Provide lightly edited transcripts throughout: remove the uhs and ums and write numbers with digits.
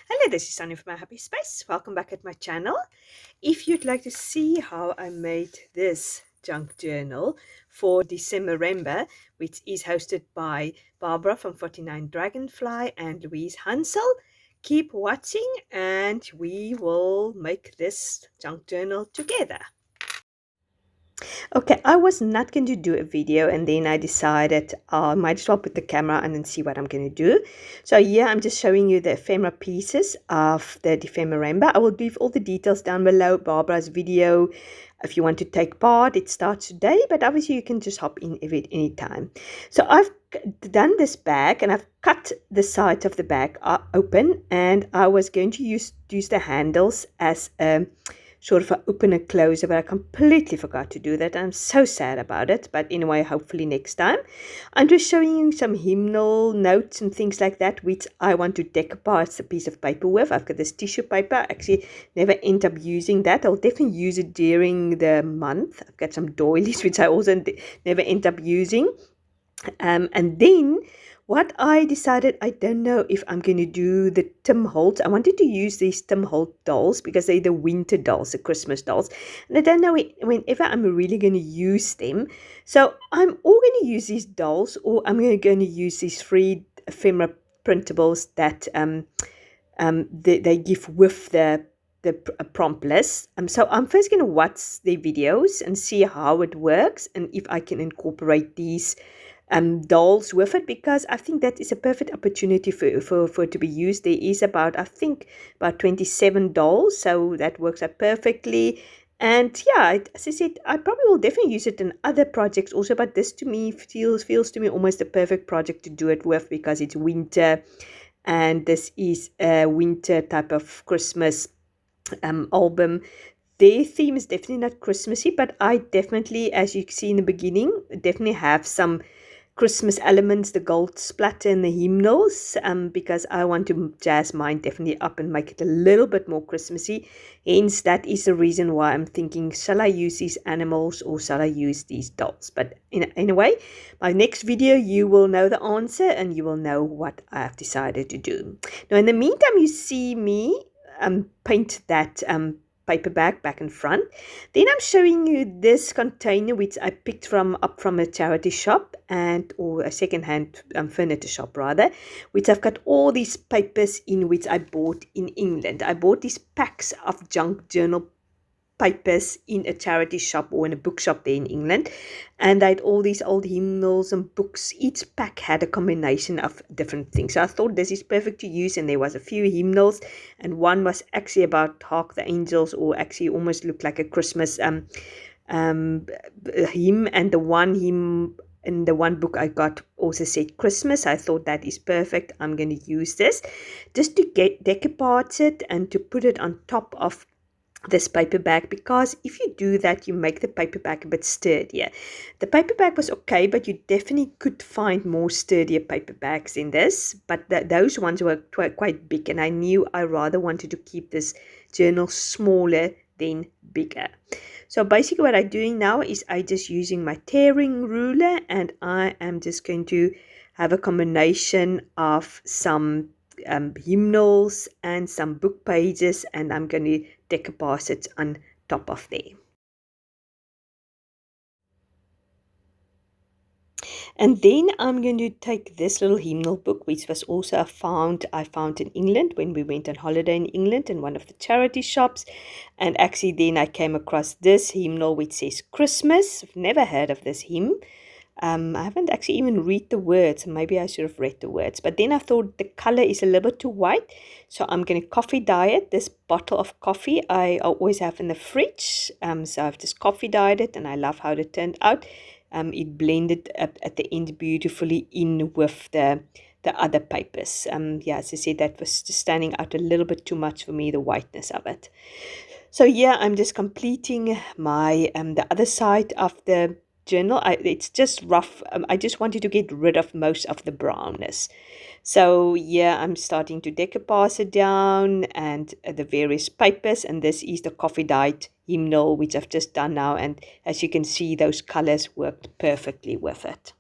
Hello, this is Sonja from my happy space. Welcome back at my channel. If you'd like to see how I made this junk journal for Dephemerember, which is hosted by Barbara from 49 Dragonfly and Louise Hansel, keep watching and we will make this junk journal together. Okay, I was not going to do a video and then I decided I might as well put the camera on and see what I'm going to do. So yeah, I'm just showing you the ephemera pieces of the Dephemerember. I will leave all the details down below, Barbara's video. If you want to take part, it starts today, but obviously you can just hop in any time. So I've done this bag and I've cut the sides of the bag open, and I was going to use the handles as a sort of an open and closer, but I completely forgot to do that. I'm so sad about it, but anyway, hopefully next time. I'm just showing you some hymnal notes and things like that, which I want to decoupage a piece of paper with. I've got this tissue paper. I actually never end up using that. I'll definitely use it during the month. I've got some doilies, which I also never end up using. And then what I decided, I don't know if I'm going to do the Tim Holt. I wanted to use these Tim Holt dolls because they're the winter dolls, the Christmas dolls. And I don't know whenever I'm really going to use them. So I'm all going to use these dolls, or I'm going to use these free ephemera printables that they give with the prompt list. So I'm first going to watch their videos and see how it works and if I can incorporate these dolls with it, because I think that is a perfect opportunity for it to be used. There is I think about 27 dolls, so that works out perfectly. And yeah, as I said, I probably will definitely use it in other projects also, but this to me feels to me almost the perfect project to do it with, because it's winter and this is a winter type of Christmas album. Their theme is definitely not Christmassy, but I definitely, as you see in the beginning, definitely have some Christmas elements, the gold splatter and the hymnals, because I want to jazz mine definitely up and make it a little bit more Christmassy. Hence, that is the reason why I'm thinking, shall I use these animals or shall I use these dolls? But anyway, my next video, you will know the answer and you will know what I have decided to do. Now, in the meantime, you see me paint that paperback back and front. Then I'm showing you this container which I picked up from a charity shop or a second-hand furniture shop rather, which I've got all these papers in, which I bought in England. I bought these packs of junk journal papers in a charity shop or in a bookshop there in England, and I had all these old hymnals and books. Each pack had a combination of different things, so I thought this is perfect to use. And there was a few hymnals, and one was actually about Hark the Angels, or actually almost looked like a Christmas hymn. And the one hymn in the one book I got also said Christmas. I thought that is perfect. I'm going to use this just to decoupage it and to put it on top of this paperback, because if you do that, you make the paperback a bit sturdier. The paperback was okay, but you definitely could find more sturdier paperbacks in this, but those ones were quite big, and I knew I rather wanted to keep this journal smaller than bigger. So basically what I'm doing now is I just using my tearing ruler, and I am just going to have a combination of some hymnals and some book pages, and I'm going to decoupage it on top of there. And then I'm going to take this little hymnal book, which was also I found in England when we went on holiday in England in one of the charity shops. And actually then I came across this hymnal which says Christmas. I've never heard of this hymn. I haven't actually even read the words. Maybe I should have read the words. But then I thought the color is a little bit too white. So I'm going to coffee dye it. This bottle of coffee I always have in the fridge. So I've just coffee dyed it, and I love how it turned out. It blended up at the end beautifully in with the other papers. Yeah, as I said, that was just standing out a little bit too much for me, the whiteness of it. So yeah, I'm just completing my the other side of the journal. It's just rough. I just wanted to get rid of most of the brownness. So yeah, I'm starting to decoupage it down and the various papers. And this is the coffee dyed hymnal, which I've just done now. And as you can see, those colors worked perfectly with it.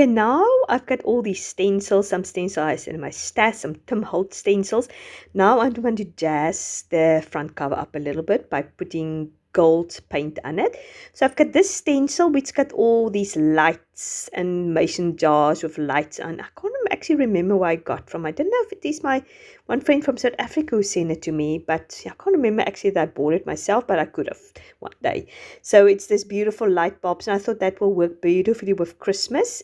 Okay, now I've got all these stencils, some stencils in my stash, some Tim Holtz stencils. Now I want to jazz the front cover up a little bit by putting gold paint on it. So I've got this stencil which got all these lights and mason jars with lights on. I can't actually remember where I got from. I don't know if it is my one friend from South Africa who sent it to me, but I can't remember actually that I bought it myself, but I could have one day. So it's this beautiful light bulbs, and I thought that will work beautifully with Christmas.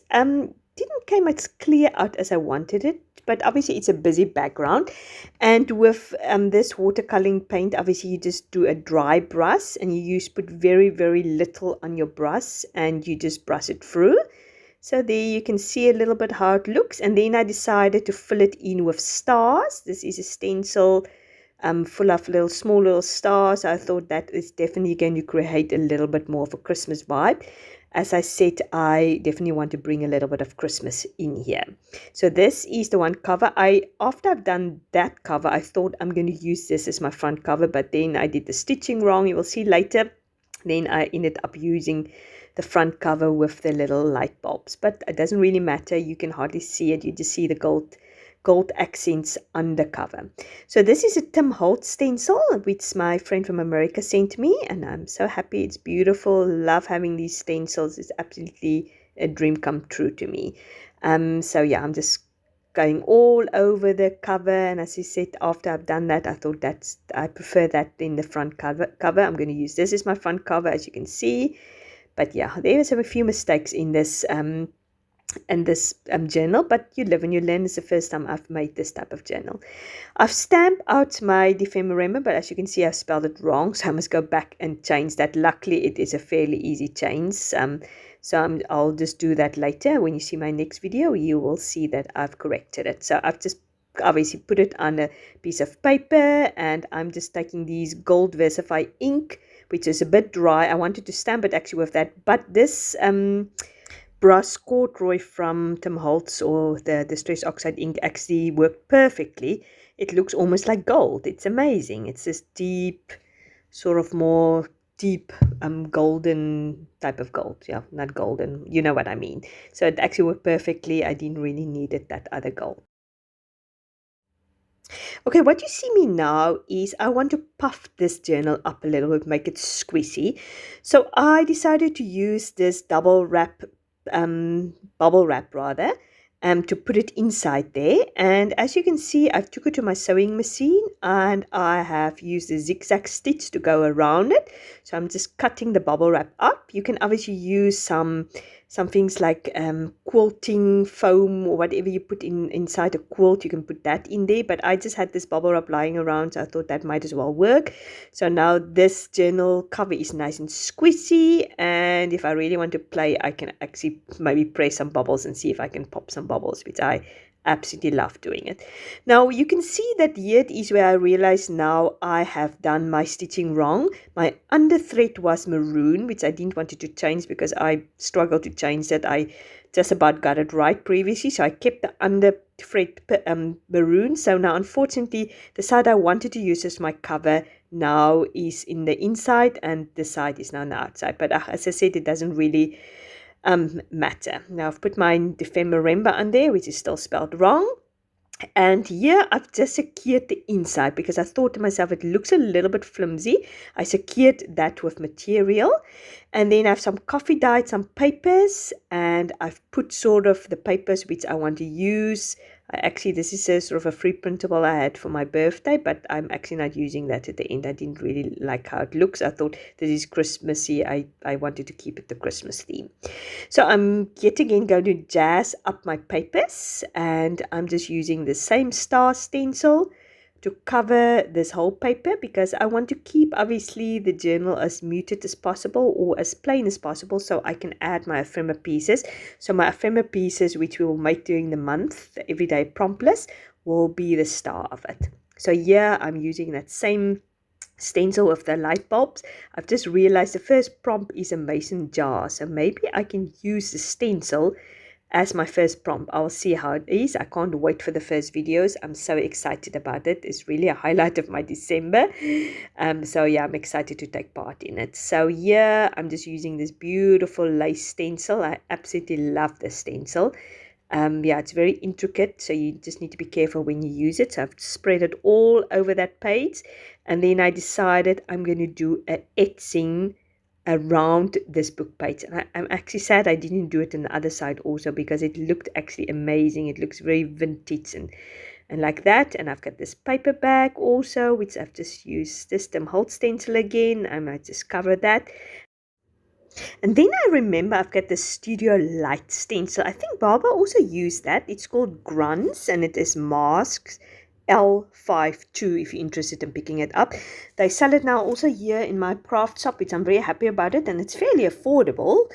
Didn't come as clear out as I wanted it, but obviously it's a busy background. And with this watercoloring paint, obviously you just do a dry brush and you put very, very little on your brush and you just brush it through. So there you can see a little bit how it looks. And then I decided to fill it in with stars. This is a stencil full of small little stars. I thought that is definitely going to create a little bit more of a Christmas vibe. As I said, I definitely want to bring a little bit of Christmas in here. So this is the one cover. After I've done that cover, I thought I'm going to use this as my front cover, but then I did the stitching wrong. You will see later. Then I ended up using the front cover with the little light bulbs, but it doesn't really matter. You can hardly see it. You just see the gold accents undercover. So this is a Tim Holtz stencil, which my friend from America sent me, and I'm so happy. It's beautiful. Love having these stencils. It's absolutely a dream come true to me. So yeah, I'm just going all over the cover, and as I said, after I've done that, I thought I prefer that in the front cover. I'm going to use this as my front cover, as you can see. But yeah, there's a few mistakes in this journal, but you live and you learn. It's the first time I've made this type of journal. I've stamped out my Dephemerember, but as you can see, I've spelled it wrong, so I must go back and change that. Luckily, it is a fairly easy change. I'll just do that later. When you see my next video, you will see that I've corrected it. So I've just obviously put it on a piece of paper, and I'm just taking these gold Versify ink, which is a bit dry. I wanted to stamp it actually with that, but this brass corduroy from Tim Holtz or the Distress Oxide ink actually worked perfectly. It looks almost like gold. It's amazing. It's this deep, sort of more deep golden type of gold. Yeah, not golden. You know what I mean. So it actually worked perfectly. I didn't really need it, that other gold. Okay, what you see me now is I want to puff this journal up a little bit, make it squishy. So I decided to use this bubble wrap rather, to put it inside there. And as you can see, I've took it to my sewing machine and I have used the zigzag stitch to go around it. So I'm just cutting the bubble wrap up. You can obviously use some things like quilting foam or whatever you put inside a quilt. You can put that in there, but I just had this bubble wrap lying around, so I thought that might as well work. So now this journal cover is nice and squishy, and if I really want to play, I can actually maybe press some bubbles and see if I can pop some bubbles, which I absolutely love doing it. Now you can see that here it is where I realize now I have done my stitching wrong. My under thread was maroon, which I didn't want it to change because I struggled to change that. I just about got it right previously, so I kept the under thread maroon. So now unfortunately the side I wanted to use as my cover now is in the inside and the side is now on the outside, but as I said, it doesn't really matter. Now I've put my Dephemerember on there, which is still spelled wrong. And here I've just secured the inside because I thought to myself it looks a little bit flimsy. I secured that with material, and then I have some coffee dyed, some papers, and I've put sort of the papers which I want to use. Actually, this is a sort of a free printable I had for my birthday, but I'm actually not using that at the end. I didn't really like how it looks. I thought this is Christmassy. I wanted to keep it the Christmas theme. So I'm yet again going to jazz up my papers, and I'm just using the same star stencil to cover this whole paper because I want to keep obviously the journal as muted as possible or as plain as possible, so I can add my ephemera pieces. So my ephemera pieces, which we will make during the month, the everyday prompt list, will be the star of it. So here I'm using that same stencil with the light bulbs. I've just realized the first prompt is a mason jar, so maybe I can use the stencil as my first prompt. I'll see how it is. I can't wait for the first videos. I'm so excited about it. It's really a highlight of my December. So yeah, I'm excited to take part in it. So yeah, I'm just using this beautiful lace stencil. I absolutely love this stencil. Yeah, it's very intricate, so you just need to be careful when you use it. So I've spread it all over that page, and then I decided I'm going to do a etching around this book page. And I'm actually sad I didn't do it on the other side also, because it looked actually amazing. It looks very vintage and like that. And I've got this paper bag also, which I've just used this Tim Holtz stencil again. I might just cover that. And then I remember I've got the Studio Light stencil. I think Barbara also used that. It's called Grunts, and it is masks L52 if you're interested in picking it up. They sell it now also here in my craft shop, which I'm very happy about it, and it's fairly affordable.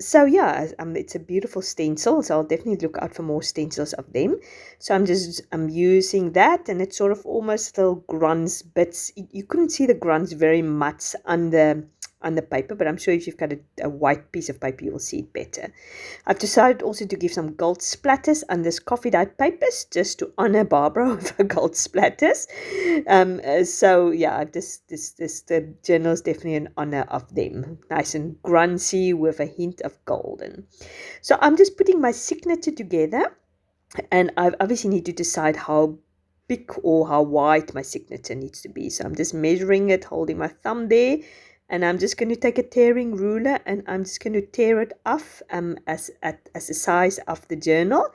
So yeah, it's a beautiful stencil, so I'll definitely look out for more stencils of them. So I'm using that, and it's sort of almost little grunts bits. You couldn't see the grunts very much on the paper, but I'm sure if you've got a white piece of paper, you will see it better. I've decided also to give some gold splatters on this coffee dyed papers, just to honor Barbara with her gold splatters. So yeah, the journal is definitely in honor of them. Nice and grungy with a hint of golden. So I'm just putting my signature together, and I obviously need to decide how big or how wide my signature needs to be. So I'm just measuring it, holding my thumb there, and I'm just going to take a tearing ruler, and I'm just going to tear it off as the size of the journal.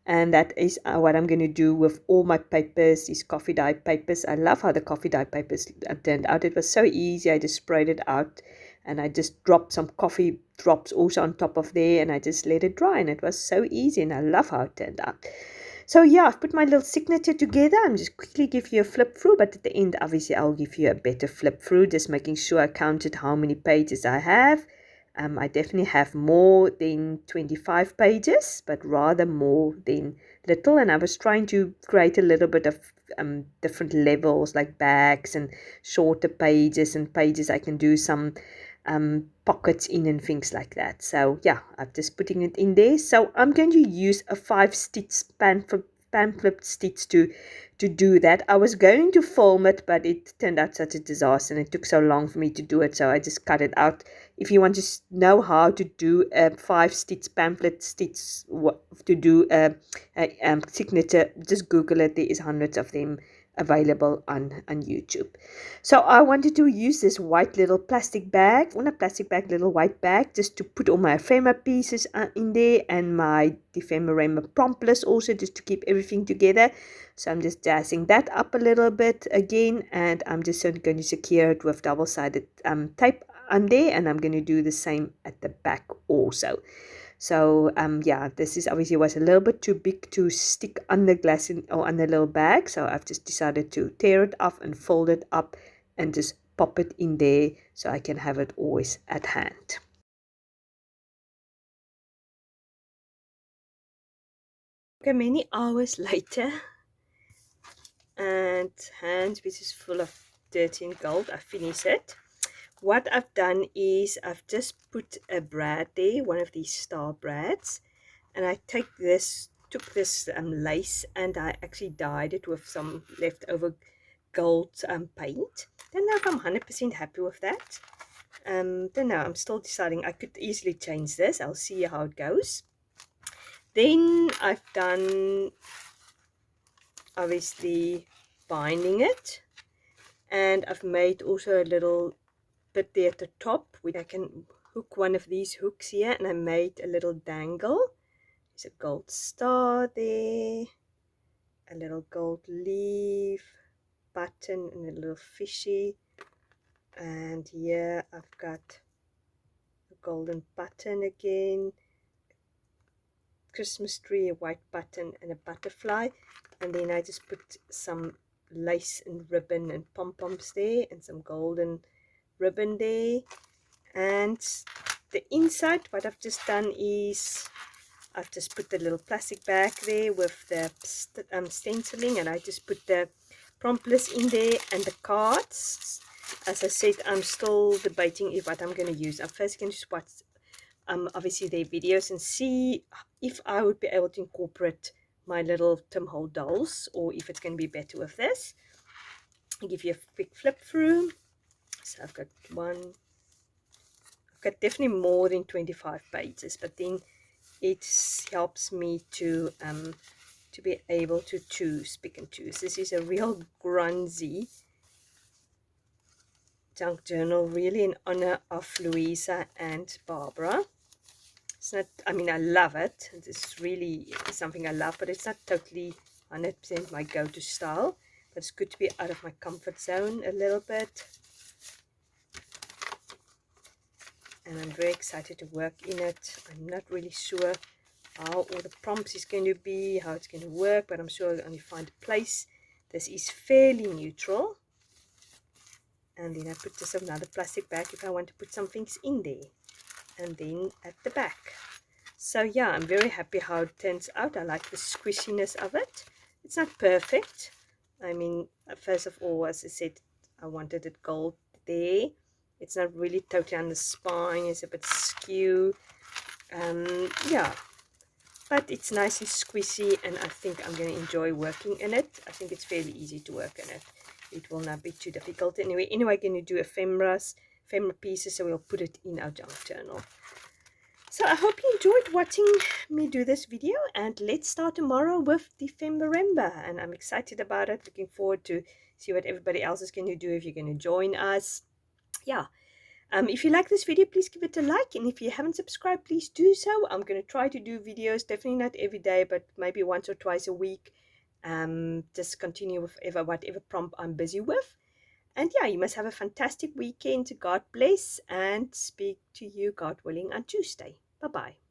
And that is what I'm going to do with all my papers, these coffee dye papers. I love how the coffee dye papers turned out. It was so easy. I just sprayed it out, and I just dropped some coffee drops also on top of there, and I just let it dry, and it was so easy, and I love how it turned out. So yeah, I've put my little signature together. I'm just quickly give you a flip through, but at the end, obviously, I'll give you a better flip through, just making sure I counted how many pages I have. I definitely have more than 25 pages, but rather more than little. And I was trying to create a little bit of different levels, like bags and shorter pages and pages I can do some pockets in and things like that. So yeah, I'm just putting it in there. So I'm going to use a 5-stitch pamphlet stitch to do that. I was going to film it, but it turned out such a disaster, and it took so long for me to do it, so I just cut it out. If you want to know how to do a 5-stitch pamphlet stitch, to do a signature, just Google it. There is hundreds of them available on YouTube. So I wanted to use this white little plastic bag, or not plastic bag, little white bag, just to put all my ephemera pieces in there, and my Dephemerember promptless also, just to keep everything together. So I'm just jazzing that up a little bit again, and I'm just going to secure it with double-sided tape on there, and I'm going to do the same at the back also. So yeah, this is obviously was a little bit too big to stick on the glass or on the little bag, so I've just decided to tear it off and fold it up and just pop it in there, so I can have it always at hand. Okay, many hours later, and hands which is full of dirt and gold, I finished it. What I've done is I've just put a brad there, one of these star brads, and I took this lace, and I actually dyed it with some leftover gold paint. Don't know if I'm 100% happy with that. Don't know, I'm still deciding. I could easily change this. I'll see how it goes. Then I've done obviously binding it, and I've made also a little bit there at the top which I can hook one of these hooks here, and I made a little dangle. There's a gold star there, a little gold leaf, button, and a little fishy. And here I've got a golden button again, Christmas tree, a white button, and a butterfly. And then I just put some lace and ribbon and pom-poms there, and some golden ribbon there. And the inside, what I've just done is I've just put the little plastic bag there with the stenciling, and I just put the promptless in there and the cards. As I said, I'm still debating what I'm going to use. I'm first going to swatch obviously their videos and see if I would be able to incorporate my little Tim Hole dolls, or if it's going to be better with this. I'll give you a quick flip through. So I've got definitely more than 25 pages, but then it helps me to be able to pick and choose. This is a real grungy junk journal, really in honor of Luisa and Barbara. It's not, I mean, I love it. It's really something I love, but it's not totally 100% my go-to style. But it's good to be out of my comfort zone a little bit. And I'm very excited to work in it. I'm not really sure how all the prompts is going to be, how it's going to work, but I'm sure I'll only find a place. This is fairly neutral. And then I put just another plastic bag if I want to put some things in there. And then at the back. So yeah, I'm very happy how it turns out. I like the squishiness of it. It's not perfect. I mean, first of all, as I said, I wanted it gold there. It's not really totally on the spine. It's a bit skew. Yeah, but it's nice and squishy, and I think I'm going to enjoy working in it. I think it's fairly easy to work in it. It will not be too difficult. Anyway, I'm going to do ephemera pieces, so we'll put it in our junk journal. So I hope you enjoyed watching me do this video, and let's start tomorrow with Dephemerember, and I'm excited about it. Looking forward to see what everybody else is going to do, if you're going to join us. Yeah. If you like this video, please give it a like, and if you haven't subscribed, please do so. I'm going to try to do videos, definitely not every day, but maybe once or twice a week. Just continue with whatever prompt I'm busy with. And yeah, you must have a fantastic weekend. God bless, and speak to you, God willing, on Tuesday. Bye-bye.